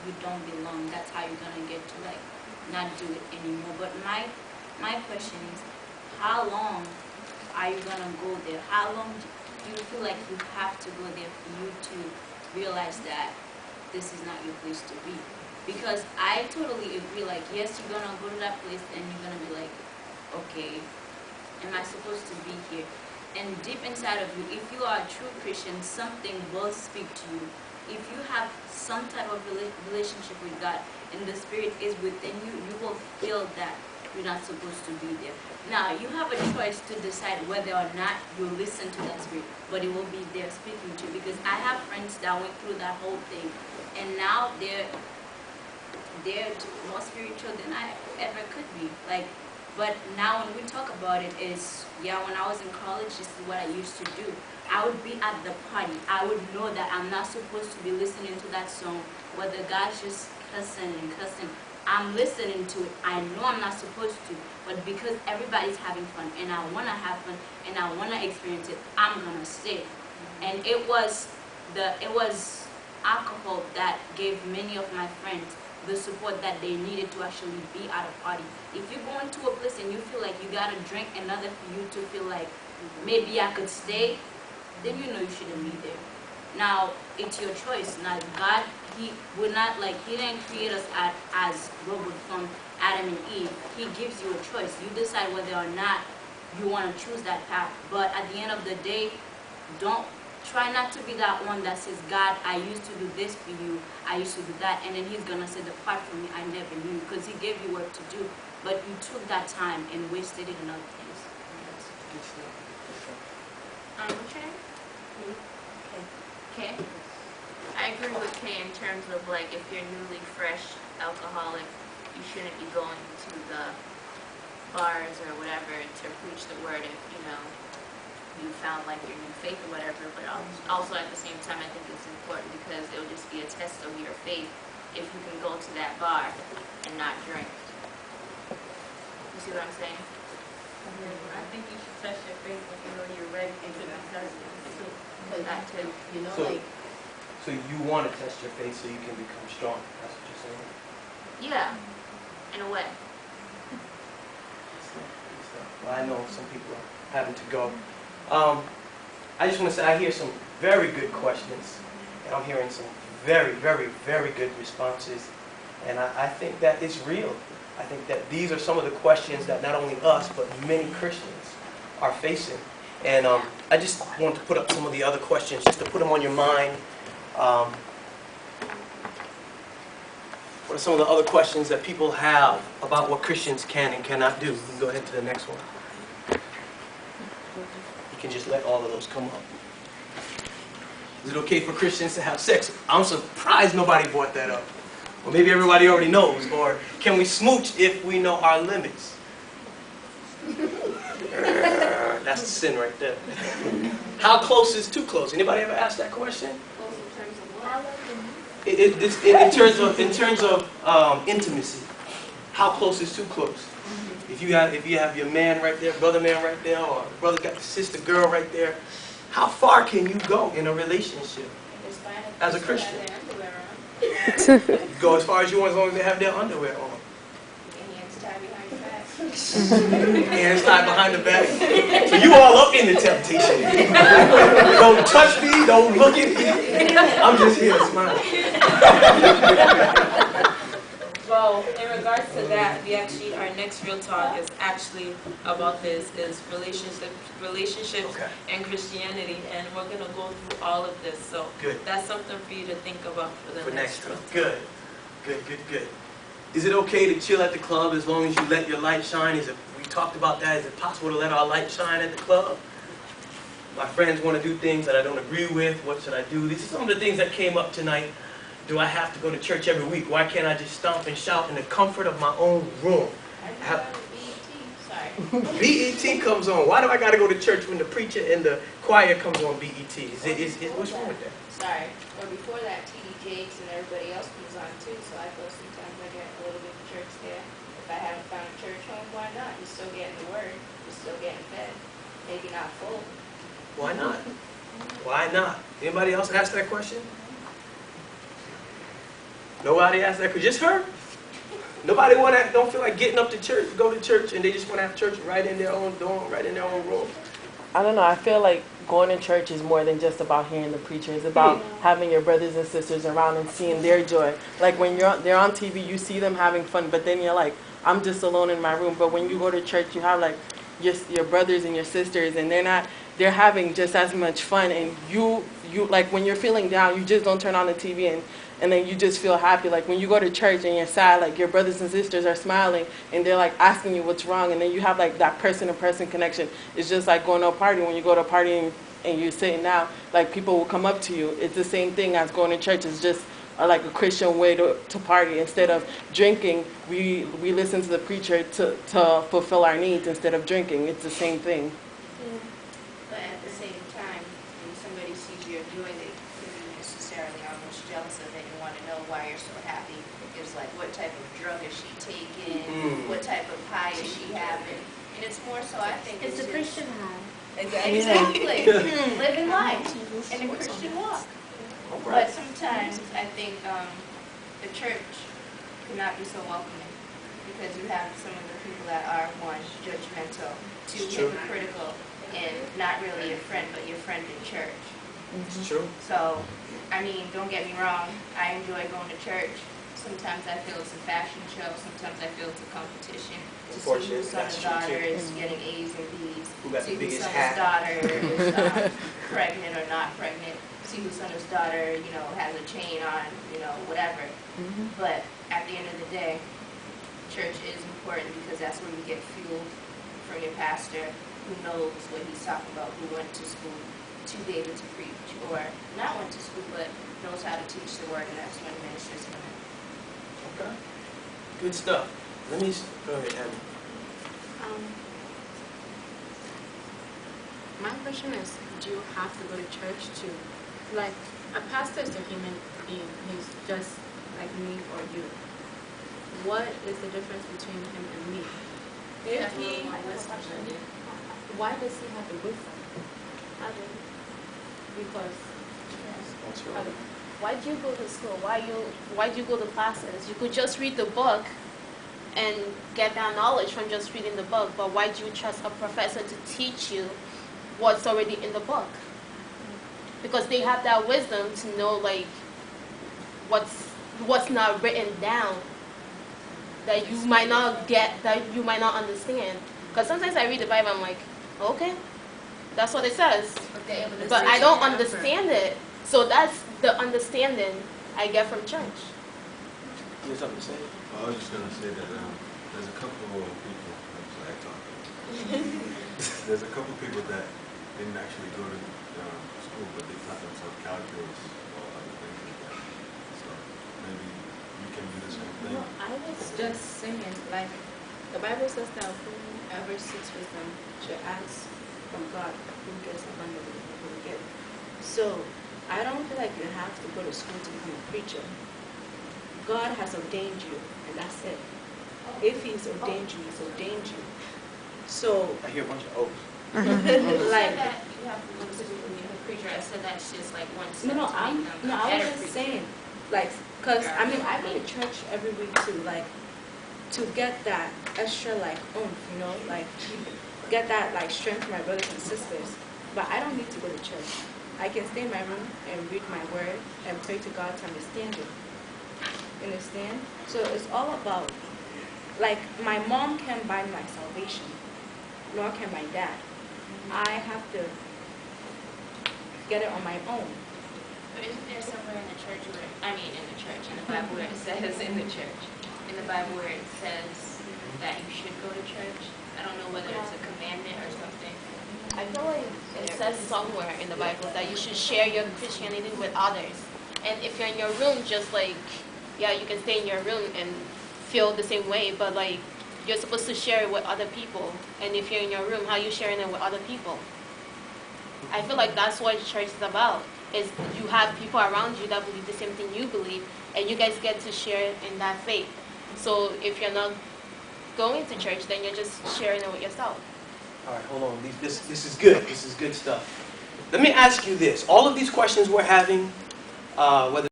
you don't belong. That's how you're gonna get to like not do it anymore. But my question is, how long are you gonna go there? How long do you feel like you have to go there for you to realize that this is not your place to be? Because I totally agree, like, yes, you're gonna go to that place and you're gonna be like, okay, am I supposed to be here? And deep inside of you, if you are a true Christian, something will speak to you. If you have some type of relationship with God and the Spirit is within you, you will feel that you're not supposed to be there. Now, you have a choice to decide whether or not you listen to that Spirit, but it will be there speaking to you. Because I have friends that went through that whole thing, and now they're more spiritual than I ever could be. Like, but now when we talk about it, is yeah, when I was in college, this is what I used to do. I would be at the party. I would know that I'm not supposed to be listening to that song, where the guy's just cussing and cussing. I'm listening to it. I know I'm not supposed to, but because everybody's having fun and I wanna have fun and I wanna experience it, I'm gonna stay. And it was alcohol that gave many of my friends the support that they needed to actually be at a party. If you're going to a place and you feel like you gotta drink another for you to feel like maybe I could stay, then you know you shouldn't be there. Now, it's your choice. Now, God, He would not, like, He didn't create us as robots from Adam and Eve. He gives you a choice. You decide whether or not you want to choose that path. But at the end of the day, try not to be that one that says, God, I used to do this for you, I used to do that, and then He's going to say, depart from me, I never knew you, because He gave you work to do, but you took that time and wasted it in other things. Okay. Okay. I agree with Kay in terms of, like, if you're newly fresh alcoholic, you shouldn't be going to the bars or whatever to preach the word if, you know, you found like your new faith or whatever. But also at the same time, I think it's important because it'll just be a test of your faith if you can go to that bar and not drink. You see what I'm saying? I think you should test your faith when you know you're ready to be tested. That too. You know, So, like, so you want to test your faith so you can become strong. That's what you're saying? Yeah, in a way. Well, I know some people are having to go. I just want to say I hear some very good questions, and I'm hearing some very, very, very good responses, and I think that it's real. I think that these are some of the questions that not only us, but many Christians are facing. And I just want to put up some of the other questions, just to put them on your mind. What are some of the other questions that people have about what Christians can and cannot do? You can go ahead to the next one. You can just let all of those come up. Is it okay for Christians to have sex? I'm surprised nobody brought that up. Or maybe everybody already knows. Or can we smooch if we know our limits? That's the sin right there. How close is too close? Anybody ever asked that question? close in terms of what? In terms of intimacy, how close is too close? If you have your man right there, brother man right there, or brother got the sister girl right there, how far can you go in a relationship as a Christian? You go as far as you want, as long as they have their underwear on. Hands tied behind the back. So you all up in the temptation. Don't touch me, don't look at me. I'm just here to smile. Well, in regards to that, our next real talk is actually about this, is relationships Okay. and Christianity, and we're going to go through all of this. So Good. that's something for you to think about for the next real talk. Good. Good. Is it okay to chill at the club as long as you let your light shine? We talked about that. Is it possible to let our light shine at the club? My friends want to do things that I don't agree with. What should I do? These are some of the things that came up tonight. Do I have to go to church every week? Why can't I just stomp and shout in the comfort of my own room? BET comes on. Why do I got to go to church when the preacher and the choir comes on BET? What's wrong with that? Sorry, or before that, TD Jakes and everybody else comes on too, so I feel sometimes I get a little bit of church there. If I haven't found a church home, why not? You're still getting the word, you're still getting fed. Maybe not full. Why not? Why not? Anybody else ask that question? Nobody asked that. Just her? Nobody don't feel like getting up to church, go to church, and they just want to have church right in their own dorm, right in their own room. I don't know. I feel like going to church is more than just about hearing the preacher. It's about having your brothers and sisters around and seeing their joy. Like when they're on TV, you see them having fun, but then you're like, I'm just alone in my room. But when you go to church, you have like your brothers and your sisters, and they're having just as much fun. And you like when you're feeling down, you just don't turn on the TV and then you just feel happy. Like when you go to church and you're sad, like your brothers and sisters are smiling and they're like asking you what's wrong, and then you have like that person-to-person connection. It's just like going to a party. When you go to a party and you're sitting down, like people will come up to you. It's the same thing as going to church. It's just like a Christian way to party. Instead of drinking, we listen to the preacher to fulfill our needs instead of drinking. It's the same thing. But at the same time, when somebody sees you enjoying it, you're necessarily almost jealous of it and want to know why you're so happy. It's like, what type of drug is she taking? What type of high is she having? And it's more so, I think, It's a just- Christian high. Exactly. Living life in a Christian walk. But sometimes I think the church cannot be so welcoming because you have some of the people that are, one, judgmental, two, hypocritical, and not really your friend, but your friend in church. It's true. So, I mean, don't get me wrong, I enjoy going to church. Sometimes I feel it's a fashion show, sometimes I feel it's a competition to see whose son or daughter is getting A's and B's, Who got the see whose biggest son or hat? daughter is pregnant or not pregnant, see whose son or daughter, has a chain on, whatever. But at the end of the day, church is important because that's where you get fuel from your pastor who knows what he's talking about, who went to school to be able to preach, or not went to school but knows how to teach the word, and that's when ministers come in. Okay. Good stuff. Let me go ahead, Abby. My question is, do you have to go to church to, like, a pastor is a human being. He's just like me or you. What is the difference between him and me? If he, why does he have the wisdom? Because That's right. Why'd you go to school? Why'd you go to classes? You could just read the book and get that knowledge from just reading the book, but why'd you trust a professor to teach you what's already in the book? Because they have that wisdom to know like what's not written down that you might not get, that you might not understand. Because sometimes I read the Bible, I'm like, okay, that's what it says, but I don't understand it. So that's the understanding I get from church. You have something to say? I was just gonna say that there's a couple of people. I'm sorry, talking. There's a couple of people that didn't actually go to school, but they taught themselves calculus or other things like that. So maybe you can do the same thing. no, I was just saying, like, the Bible says that whoever seeks wisdom should ask from God, who gives abundantly and who will give. So I don't feel like you have to go to school to become a preacher. God has ordained you, and that's it. If He's ordained you, He's ordained you. So, I hear a bunch of O's. Like like, that, you have to go to school to be a preacher. I said that's just like one step no, to make them I better was just preachers. saying, like, cause I mean, I go to church every week too, like, to get that extra like oomph, like, get that like strength from my brothers and sisters. But I don't need to go to church. I can stay in my room and read my word and pray to God to understand it. You understand? So it's all about, like, my mom can't buy my salvation, nor can my dad. I have to get it on my own. But isn't there somewhere in the church where, in the Bible where it says, in the Bible where it says that you should go to church? I don't know whether it's a commandment or something. I feel like it says somewhere in the Bible that you should share your Christianity with others. And if you're in your room, just like, yeah, you can stay in your room and feel the same way, but like, you're supposed to share it with other people. And if you're in your room, how are you sharing it with other people? I feel like that's what church is about, is you have people around you that believe the same thing you believe, and you guys get to share in that faith. So if you're not going to church, then you're just sharing it with yourself. All right, hold on. This is good. This is good stuff. Let me ask you this. All of these questions we're having, whether